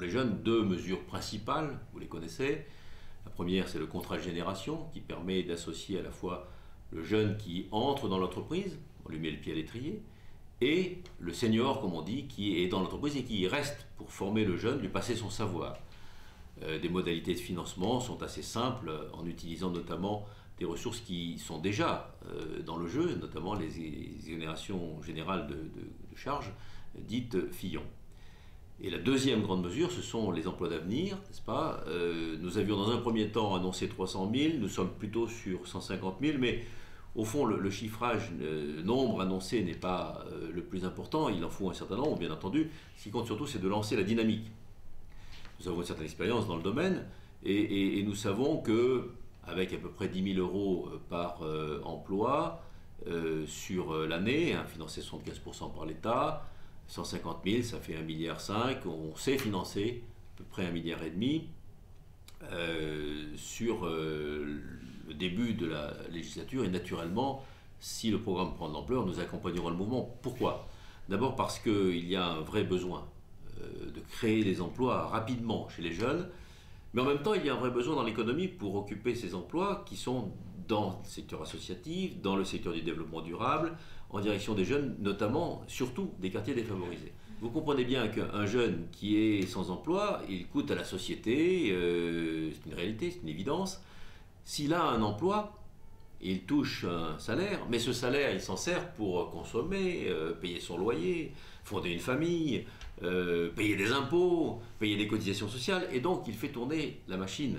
les jeunes, deux mesures principales, vous les connaissez. La première, c'est le contrat de génération qui permet d'associer à la fois le jeune qui entre dans l'entreprise, on lui met le pied à l'étrier, et le senior, comme on dit, qui est dans l'entreprise et qui y reste pour former le jeune, lui passer son savoir. Des modalités de financement sont assez simples, en utilisant notamment des ressources qui sont déjà dans le jeu, notamment les exonérations générales de charges, dites Fillon. Et la deuxième grande mesure, ce sont les emplois d'avenir, n'est-ce pas? Nous avions dans un premier temps annoncé 300 000, nous sommes plutôt sur 150 000, mais au fond, le chiffrage, nombre annoncé n'est pas le plus important, il en faut un certain nombre, bien entendu. Ce qui compte surtout, c'est de lancer la dynamique. Nous avons une certaine expérience dans le domaine, et nous savons que, avec à peu près 10 000 euros par emploi sur l'année, financé 75% par l'État, 150 000, ça fait 1,5 milliard. On sait financer à peu près 1,5 milliard sur le début de la législature, et naturellement, si le programme prend de l'ampleur, nous accompagnerons le mouvement. Pourquoi? D'abord parce qu'il y a un vrai besoin de créer des emplois rapidement chez les jeunes, mais en même temps, il y a un vrai besoin dans l'économie pour occuper ces emplois qui sont dans le secteur associatif, dans le secteur du développement durable, en direction des jeunes, notamment, surtout, des quartiers défavorisés. Vous comprenez bien qu'un jeune qui est sans emploi, il coûte à la société, c'est une réalité, c'est une évidence. S'il a un emploi, il touche un salaire, mais ce salaire, il s'en sert pour consommer, payer son loyer, fonder une famille, payer des impôts, payer des cotisations sociales, et donc il fait tourner la machine.